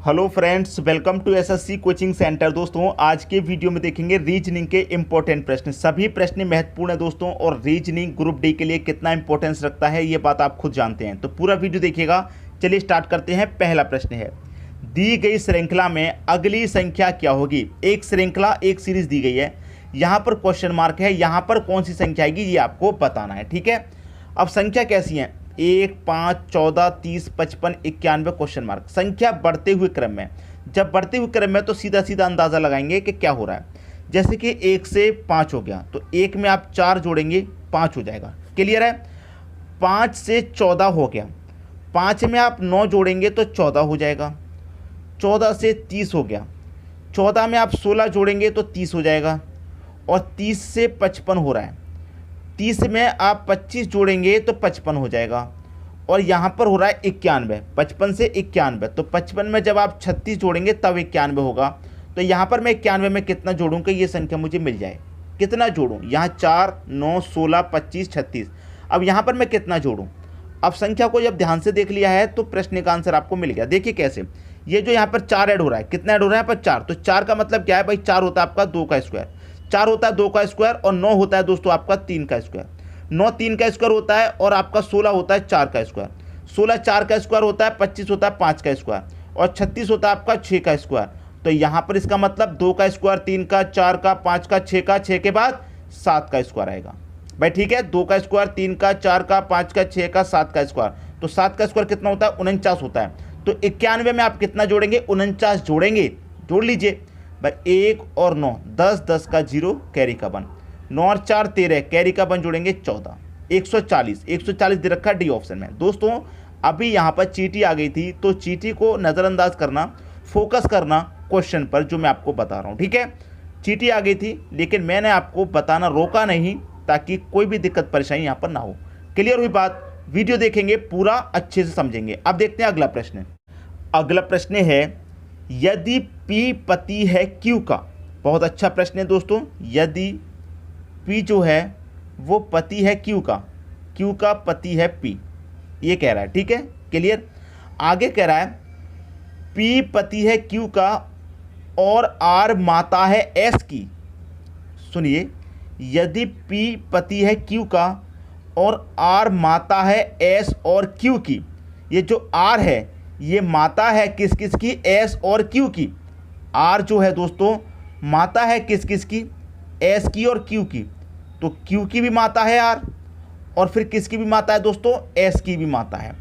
Hello friends, welcome to SSC coaching centre. दोस्तों, आज के वीडियो में देखेंगे रीजनिंग के इंपॉर्टेंट प्रश्न। सभी प्रश्न महत्वपूर्ण है दोस्तों, और रीजनिंग ग्रुप डी के लिए कितना इंपॉर्टेंस रखता है ये बात आप खुद जानते हैं, तो पूरा वीडियो देखिएगा। चलिए स्टार्ट करते हैं। पहला प्रश्न है, दी गई श्रृंखला में अगली संख्या क्या होगी। एक श्रृंखला, एक सीरीज दी गई है, यहाँ पर क्वेश्चन मार्क है, यहाँ पर कौन सी संख्या आएगी ये आपको बताना है। ठीक है, अब संख्या कैसी है, 1, 5, 14, 30, 55, 91 क्वेश्चन मार्क। संख्या बढ़ते हुए क्रम में, जब बढ़ते हुए क्रम में तो सीधा सीधा अंदाज़ा लगाएंगे कि क्या हो रहा है। जैसे कि 1 से 5 हो गया तो 1 में आप 4 जोड़ेंगे 5 हो जाएगा। क्लियर है। 5 से 14 हो गया, 5 में आप 9 जोड़ेंगे तो 14 हो जाएगा। 14 से 30 हो गया, 14 में आप 16 जोड़ेंगे तो 30 हो जाएगा। और 30 से 55 हो रहा है, 30 में आप 25 जोड़ेंगे तो 55 हो जाएगा। और यहाँ पर हो रहा है 91, 55 से 91, तो 55 में जब आप 36 जोड़ेंगे तब 91 होगा। तो यहाँ पर मैं 91 में कितना जोड़ूँ कि ये संख्या मुझे मिल जाए। कितना जोड़ूँ, यहाँ 4, 9, 16, 25, 36। अब यहाँ पर मैं कितना जोड़ूँ। अब संख्या को जब ध्यान से देख लिया है तो प्रश्न का आंसर आपको मिल गया। देखिए कैसे, ये जो यहाँ पर 4 ऐड हो रहा है, कितना ऐड हो रहा है यहाँ पर 4, तो 4 का मतलब क्या है भाई, 4 होता है आपका 2 का स्क्वायर, 4 होता है 2 का स्क्वायर, और 9 होता है दोस्तों आपका 3 का स्क्वायर। 9 3 का स्क्वायर होता है, और आपका 16 होता है 4 का स्क्वायर। 16 4 का स्क्वायर होता है, 25 होता है 5 का स्क्वायर, और 36 होता है आपका 6 का स्क्वायर। तो यहाँ पर इसका मतलब 2 का स्क्वायर, 3 का, 4 का, 5 का, 6 का, 6 के बाद 7 का स्क्वायर आएगा भाई। ठीक है, 2 का स्क्वायर, 3 का, 4 का, 5 का, 6 का, 7 का स्क्वायर। तो 7 का स्क्वायर कितना होता है, 49 होता है। तो 91 में आप कितना जोड़ेंगे, 49 जोड़ेंगे। जोड़ लीजिए भाई, 1 और 9, 10, 10 का 0, कैरी का 1, 9 और 4 13, कैरी का 1 जोड़ेंगे 14, 140 दे रखा है डी ऑप्शन में। दोस्तों अभी यहाँ पर चीटी आ गई थी, तो चीटी को नज़रअंदाज करना, फोकस करना क्वेश्चन पर जो मैं आपको बता रहा हूँ। ठीक है, चीटी आ गई थी लेकिन मैंने आपको बताना रोका नहीं, ताकि कोई भी दिक्कत परेशानी यहाँ पर ना हो। क्लियर हुई बात। वीडियो देखेंगे पूरा, अच्छे से समझेंगे। अब देखते हैं अगला प्रश्न। अगला प्रश्न है, यदि P पति है Q का। बहुत अच्छा प्रश्न है दोस्तों। यदि P जो है वो पति है Q का, Q का पति है P, ये कह रहा है। ठीक है, क्लियर। आगे कह रहा है P पति है Q का और R माता है S की। सुनिए, यदि P पति है Q का और R माता है S और Q की। ये जो R है ये माता है किस किस की, S और Q की। R जो है दोस्तों माता है किस किस की, S की और Q की। तो Q की भी माता है R, और फिर किसकी भी माता है दोस्तों, S की भी माता है।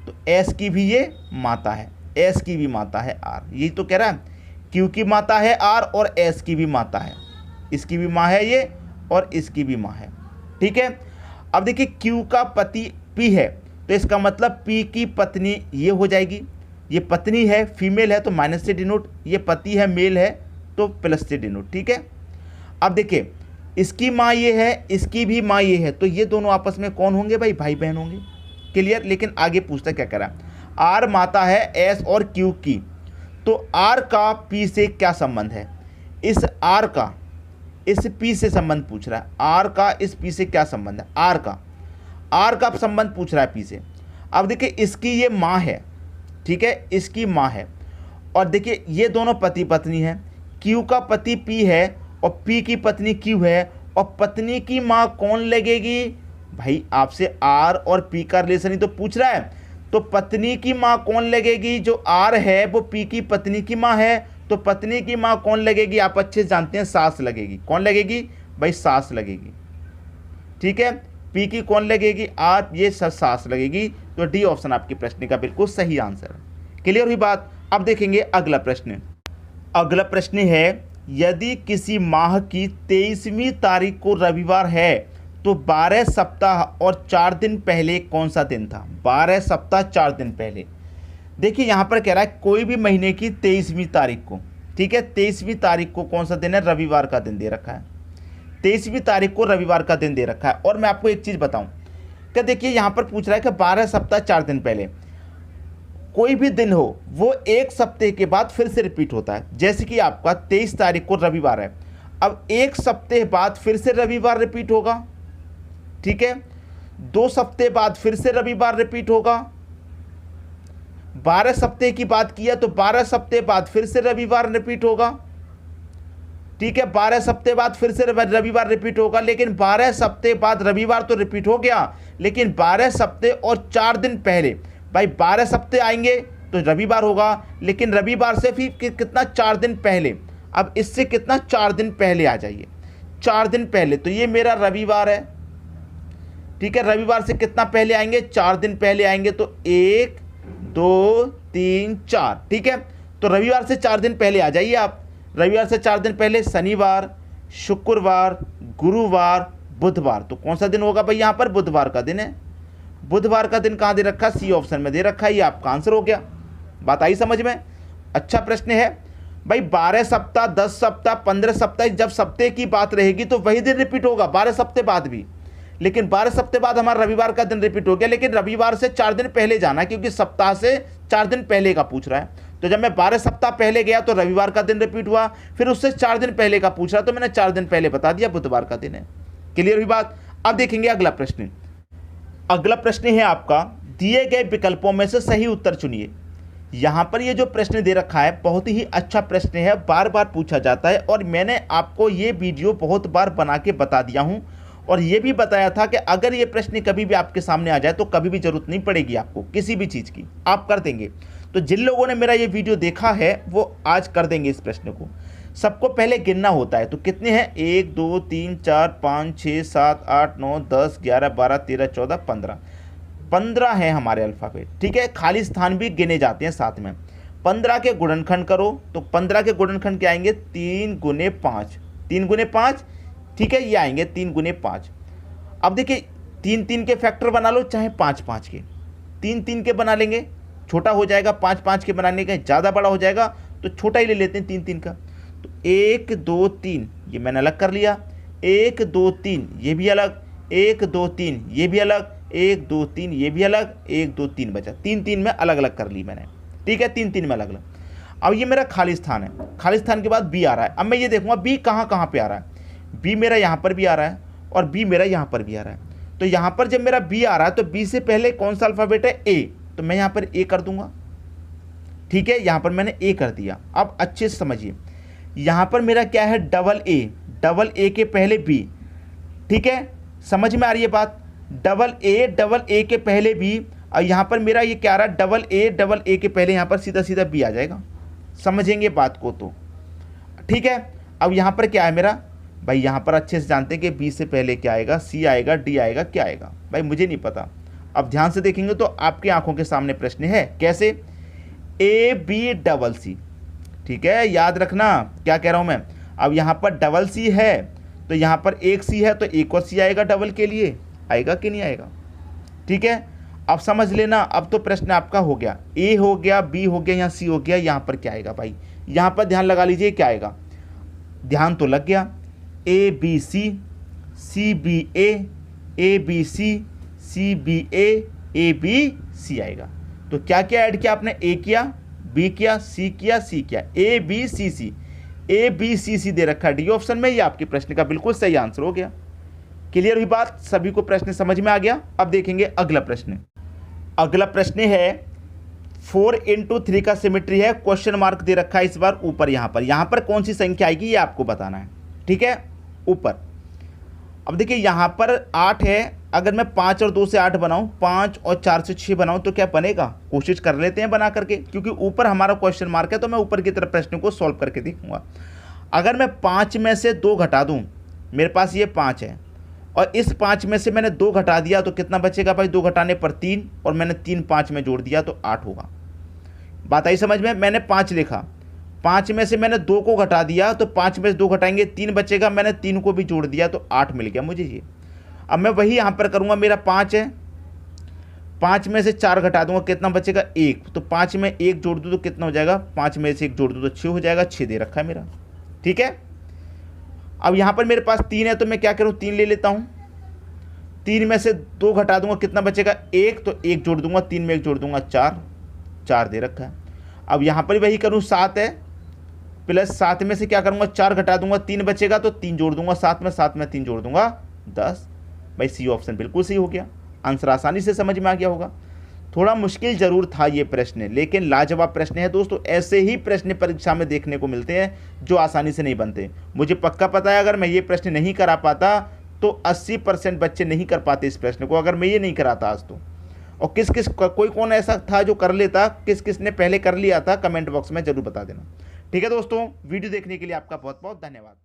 तो S की भी ये माता है, S की भी माता है R। यही तो कह रहा है, Q की माता है R और S की भी माता है। इसकी भी माँ है ये, और इसकी भी माँ है। ठीक है, अब देखिए Q का पति P है, तो इसका मतलब P की पत्नी ये हो जाएगी। ये पत्नी है, फीमेल है तो माइनस से डिनोट, ये पति है मेल है तो प्लस से डिनोट। ठीक है, अब देखिए इसकी माँ ये है, इसकी भी माँ ये है, तो ये दोनों आपस में कौन होंगे भाई, भाई बहन होंगे। क्लियर। लेकिन आगे पूछता क्या कह रहा है, R माता है S और Q की, तो R का P से क्या संबंध है। इस R का इस P से संबंध पूछ रहा है। R का इस P से क्या संबंध है, R का संबंध पूछ रहा है P से। अब देखिए इसकी ये माँ है, ठीक है, इसकी माँ है, और देखिए ये दोनों पति पत्नी है। Q का पति P है और P की पत्नी Q है, और पत्नी की माँ कौन लगेगी भाई, आपसे R और P का रिलेशन ही तो पूछ रहा है। तो पत्नी की माँ कौन लगेगी, जो R है वो P की पत्नी की माँ है, तो पत्नी की माँ कौन लगेगी, आप अच्छे से जानते हैं, सास लगेगी। कौन लगेगी भाई, सास लगेगी। ठीक है, P की कौन लगेगी, R, ये सास लगेगी। तो डी ऑप्शन आपके प्रश्न का बिल्कुल सही आंसर है। क्लियर हुई बात। अब देखेंगे अगला प्रश्न। अगला प्रश्न है, यदि किसी माह की 23वीं तारीख को रविवार है तो 12 सप्ताह और 4 दिन पहले कौन सा दिन था। 12 सप्ताह 4 दिन पहले। देखिए यहाँ पर कह रहा है कोई भी महीने की 23वीं तारीख को। ठीक है, 23वीं तारीख को कौन सा दिन है, रविवार का दिन दे रखा है। 23वीं तारीख को रविवार का दिन दे रखा है। और मैं आपको एक चीज़ बताऊं, क्या देखिए यहाँ पर पूछ रहा है कि 12 सप्ताह 4 दिन पहले, कोई भी दिन हो वो एक सप्ताह के बाद फिर से रिपीट होता है। जैसे कि आपका 23 तारीख को रविवार है, अब एक सप्ताह बाद फिर से रविवार रिपीट होगा। ठीक है, 2 सप्ताह बाद फिर से रविवार रिपीट होगा, 12 सप्ताह की बात किया तो 12 सप्ताह बाद फिर से रविवार रिपीट होगा। ठीक है, 12 सप्ताह बाद फिर से रविवार रिपीट होगा, लेकिन 12 सप्ताह बाद रविवार तो रिपीट हो गया, लेकिन 12 सप्ताह और 4 दिन पहले, भाई 12 सप्ताह आएंगे तो रविवार होगा, लेकिन रविवार से फिर कितना 4 दिन पहले। अब इससे कितना 4 दिन पहले आ जाइए, 4 दिन पहले, तो ये मेरा रविवार है। ठीक है, रविवार से कितना पहले आएंगे, 4 दिन पहले आएंगे, तो 1 2 3 4। ठीक है, तो रविवार से 4 दिन पहले आ जाइए आप। रविवार से 4 दिन पहले शनिवार, शुक्रवार, गुरुवार, बुधवार। तो कौन सा दिन होगा भाई, यहाँ पर बुधवार का दिन है। बुधवार का दिन कहाँ दे रखा, सी ऑप्शन में दे रखा है, ये आपका आंसर हो गया। बात आई समझ में। अच्छा प्रश्न है भाई, 12 सप्ताह, 10 सप्ताह, 15 सप्ताह, जब सप्ताह की बात रहेगी तो वही दिन रिपीट होगा 12 सप्ताह बाद भी, लेकिन 12 सप्ताह बाद हमारा रविवार का दिन रिपीट हो गया, लेकिन रविवार से 4 दिन पहले जाना, क्योंकि सप्ताह से 4 दिन पहले का पूछ रहा है। तो जब मैं 12 सप्ताह पहले गया तो रविवार का दिन रिपीट हुआ, फिर उससे 4 दिन पहले का पूछ रहा, तो मैंने 4 दिन पहले बता दिया, बुधवार का दिन है। क्लियर हुई बात। अब देखेंगे अगला प्रश्न। अगला प्रश्न है आपका, दिए गए विकल्पों में से सही उत्तर चुनिए। यहाँ पर ये जो प्रश्न दे रखा है बहुत ही अच्छा प्रश्न है, बार बार पूछा जाता है, और मैंने आपको ये वीडियो बहुत बार बना के बता दिया हूँ, और ये भी बताया था कि अगर ये प्रश्न कभी भी आपके सामने आ जाए तो कभी भी जरूरत नहीं पड़ेगी आपको किसी भी चीज़ की, आप कर देंगे। तो जिन लोगों ने मेरा ये वीडियो देखा है वो आज कर देंगे इस प्रश्न को। सबको पहले गिनना होता है, तो कितने हैं, 1 2 3 4 5 6 7 8 9 10 11 12 13 14 15, 15 है हमारे अल्फ़ाबेट। ठीक है, खाली स्थान भी गिने जाते हैं साथ में। 15 के गुणनखंड करो, तो 15 के गुणनखंड क्या आएंगे, 3 गुने 5, 3 गुने 5। ठीक है, ये आएंगे 3 गुने 5। अब देखिए 3 3 के फैक्टर बना लो, चाहे 5 5 के, 3 3 के बना लेंगे, छोटा हो जाएगा। 5 5 के बनाने का ज़्यादा बड़ा हो जाएगा, तो छोटा ही ले लेते हैं 3 3 का। तो 1 2 3 ये मैंने अलग कर लिया, 1 2 3 ये भी अलग, 1 2 3 ये भी अलग, 1 2 3 ये भी अलग, 1 2 3 बचा, 3 3 में अलग अलग कर ली मैंने। ठीक है, 3 3 में अलग अलग। अब ये मेरा खाली स्थान है, खाली स्थान के बाद बी आ रहा है। अब मैं ये देखूंगा बी कहाँ कहाँ पे आ रहा है। बी मेरा यहाँ पर भी आ रहा है, और बी मेरा यहाँ पर भी आ रहा है। तो यहाँ पर जब मेरा बी आ रहा है तो बी से पहले कौन सा अल्फ़ाबेट है, ए, तो मैं यहाँ पर ए कर दूंगा। ठीक है, यहाँ पर मैंने ए कर दिया। अब अच्छे से समझिए, यहाँ पर मेरा क्या है, डबल ए के पहले बी। ठीक है, समझ में आ रही है बात, डबल ए के पहले बी, और यहाँ पर मेरा ये क्या आ रहा है, डबल ए के पहले यहाँ पर सीधा सीधा बी आ जाएगा। समझेंगे बात को तो। ठीक है, अब यहाँ पर क्या है मेरा, भाई यहाँ पर अच्छे से जानते हैं कि बी से पहले क्या आएगा, सी आएगा, डी आएगा, क्या आएगा, भाई मुझे नहीं पता। अब ध्यान से देखेंगे तो आपकी आंखों के सामने प्रश्न है, कैसे, ए बी डबल सी। ठीक है, याद रखना क्या कह रहा हूँ मैं। अब यहाँ पर डबल सी है, तो यहाँ पर एक सी है, तो एक और सी आएगा डबल के लिए, आएगा कि नहीं आएगा। ठीक है, अब समझ लेना। अब तो प्रश्न आपका हो गया, ए हो गया, बी हो गया, यहाँ सी हो गया, यहाँ पर क्या आएगा भाई, यहाँ पर ध्यान लगा लीजिए क्या आएगा, ध्यान तो लग गया, A B C B A B C B A B C आएगा। तो क्या क्या ऐड किया आपने, ए किया, बी किया, सी किया, सी किया, ए बी सी सी दे रखा है डी ऑप्शन में। ये आपके प्रश्न का बिल्कुल सही आंसर हो गया। क्लियर हुई बात, सभी को प्रश्न समझ में आ गया। अब देखेंगे अगला प्रश्न। अगला प्रश्न है 4 into 3 का सिमेट्री है, क्वेश्चन मार्क दे रखा है इस बार ऊपर। यहाँ पर कौन सी संख्या आएगी ये आपको बताना है। ठीक है, ऊपर। अब देखिए यहाँ पर 8 है, अगर मैं 5 और 2 से 8 बनाऊँ, 5 और 4 से 6 बनाऊँ तो क्या बनेगा, कोशिश कर लेते हैं बना करके, क्योंकि ऊपर हमारा क्वेश्चन मार्क है तो मैं ऊपर की तरफ प्रश्न को सॉल्व करके देखूंगा। अगर मैं 5 में से 2 घटा दूँ, मेरे पास ये 5 है, और इस 5 में से मैंने 2 घटा दिया तो कितना बचेगा भाई, 2 घटाने पर 3, और मैंने 3 5 में जोड़ दिया तो 8 होगा। बात आई समझ में। मैंने 5 लिखा, 5 में से मैंने 2 को घटा दिया तो 5 में से 2 घटाएंगे 3 बचेगा, मैंने 3 को भी जोड़ दिया तो 8 मिल गया मुझे ये। अब मैं वही यहाँ पर करूँगा, मेरा 5 है, 5 में से 4 घटा दूंगा, कितना बचेगा 1, तो 5 में 1 जोड़ दूँ तो कितना हो जाएगा, 5 में से 1 जोड़ दूँ तो 6 हो जाएगा, 6 दे रखा है मेरा। ठीक है, अब यहाँ पर मेरे पास 3 है तो मैं क्या करूँ, 3 ले लेता हूँ, 3 में से 2 घटा दूंगा, कितना बचेगा 1, तो 1 जोड़ दूंगा, 3 में 1 जोड़ दूंगा, 4 दे रखा है। अब यहाँ पर वही करूँ, 7 है, प्लस 7 में से क्या करूँगा, 4 घटा दूंगा, 3 बचेगा तो 3 जोड़ दूंगा, 7 में 3 जोड़ दूंगा, 10। भाई सी ऑप्शन बिल्कुल सही हो गया, आंसर आसानी से समझ में आ गया होगा। थोड़ा मुश्किल जरूर था ये प्रश्न, लेकिन लाजवाब प्रश्न है दोस्तों। ऐसे ही प्रश्न परीक्षा में देखने को मिलते हैं जो आसानी से नहीं बनते। मुझे पक्का पता है अगर मैं ये प्रश्न नहीं करा पाता तो 80% बच्चे नहीं कर पाते इस प्रश्न को, अगर मैं ये नहीं कराता आज तो। और किस किस कोई कौन ऐसा था जो कर लेता, किस किस ने पहले कर लिया था, कमेंट बॉक्स में जरूर बता देना। ठीक है दोस्तों, वीडियो देखने के लिए आपका बहुत बहुत धन्यवाद।